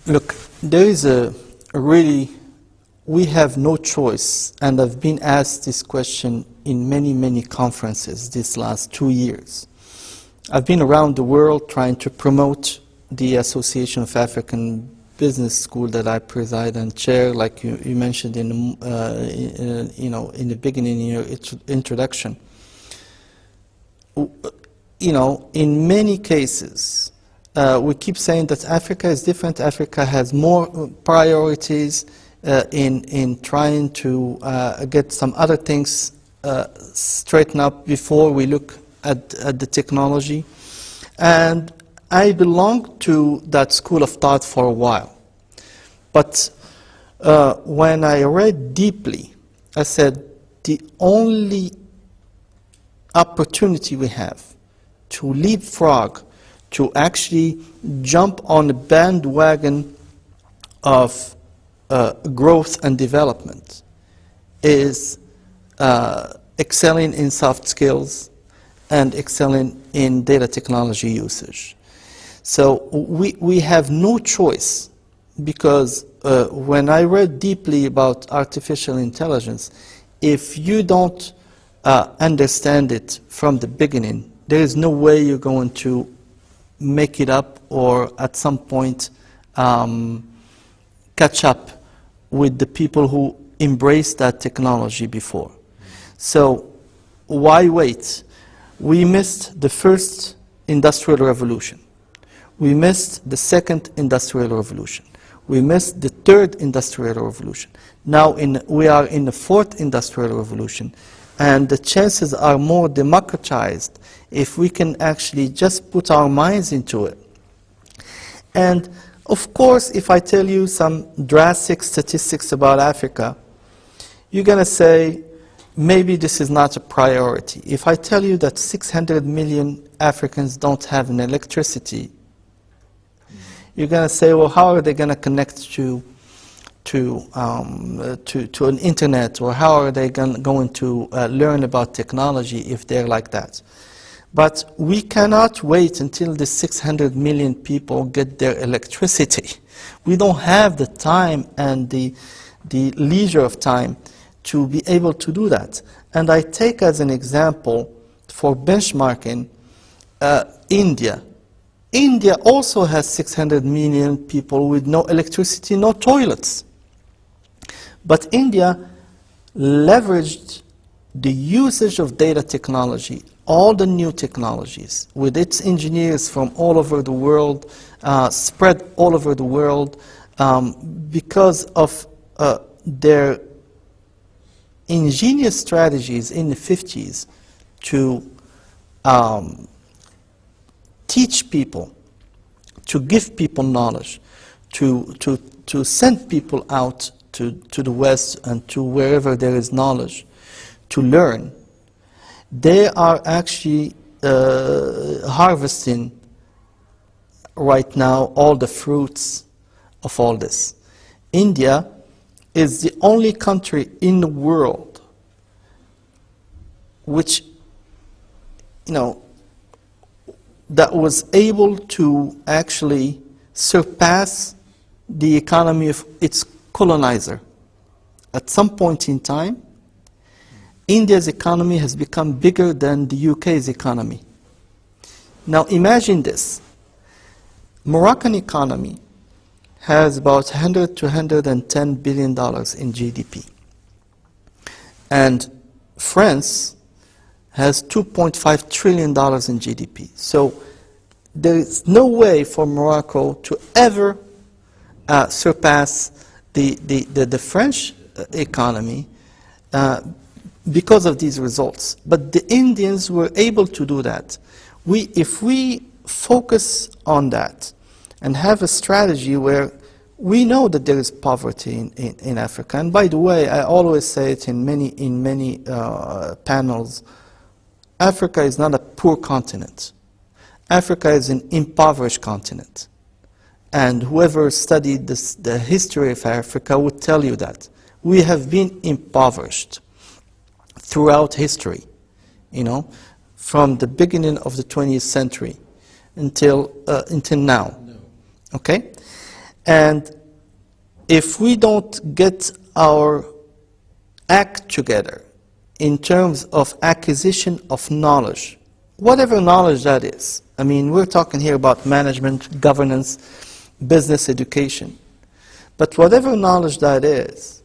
Look, there is a really, we have no choice, and I've been asked this question in many conferences these last 2 years. I've been around the world trying to promote the Association of African Business School that I preside and chair, like you mentioned in the beginning in your introduction. In many cases, we keep saying that Africa is different. Africa has more priorities in trying to get some other things straightened up before we look at the technology. And I belonged to that school of thought for a while. But when I read deeply, I said the only opportunity we have to leapfrog, to actually jump on the bandwagon of growth and development is excelling in soft skills and excelling in data technology usage. So we have no choice, because when I read deeply about artificial intelligence, if you don't understand it from the beginning, there is no way you're going to make it up or at some point catch up with the people who embraced that technology before. So why wait? We missed the first industrial revolution. We missed the second industrial revolution. We missed the third industrial revolution. Now we are in the fourth industrial revolution, and the chances are more democratized if we can actually just put our minds into it. And of course, if I tell you some drastic statistics about Africa, you're going to say, maybe this is not a priority. If I tell you that 600 million Africans don't have an electricity, you're going to say, well, how are they going to connect to an internet, or how are they going to learn about technology if they're like that? But we cannot wait until the 600 million people get their electricity. We don't have the time and the leisure of time to be able to do that. And I take as an example, for benchmarking, India. India also has 600 million people with no electricity, no toilets. But India leveraged the usage of data technology, all the new technologies, with its engineers from all over the world, spread all over the world, because of their ingenious strategies in the 50s to teach people, to give people knowledge, to send people out to the West and to wherever there is knowledge, to learn. They are actually harvesting right now all the fruits of all this. India is the only country in the world which, that was able to actually surpass the economy of its colonizer. At some point in time, India's economy has become bigger than the UK's economy. Now imagine this. Moroccan economy has about $100 to $110 billion in GDP. And France has $2.5 trillion in GDP. So there is no way for Morocco to ever surpass the French economy because of these results. But the Indians were able to do that. If we focus on that and have a strategy where we know that there is poverty in Africa, and by the way, I always say it in many panels, Africa is not a poor continent. Africa is an impoverished continent. And whoever studied the history of Africa would tell you that. We have been impoverished throughout history, from the beginning of the 20th century until now. Okay? And if we don't get our act together in terms of acquisition of knowledge, whatever knowledge that is, I mean, we're talking here about management, governance, business education, but whatever knowledge that is,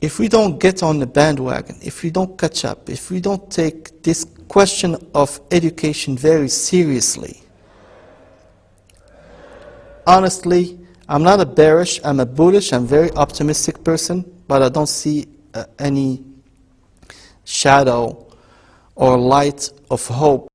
if we don't get on the bandwagon, if we don't catch up, if we don't take this question of education very seriously, honestly, I'm not a bearish, I'm a bullish, I'm a very optimistic person, but I don't see any shadow or light of hope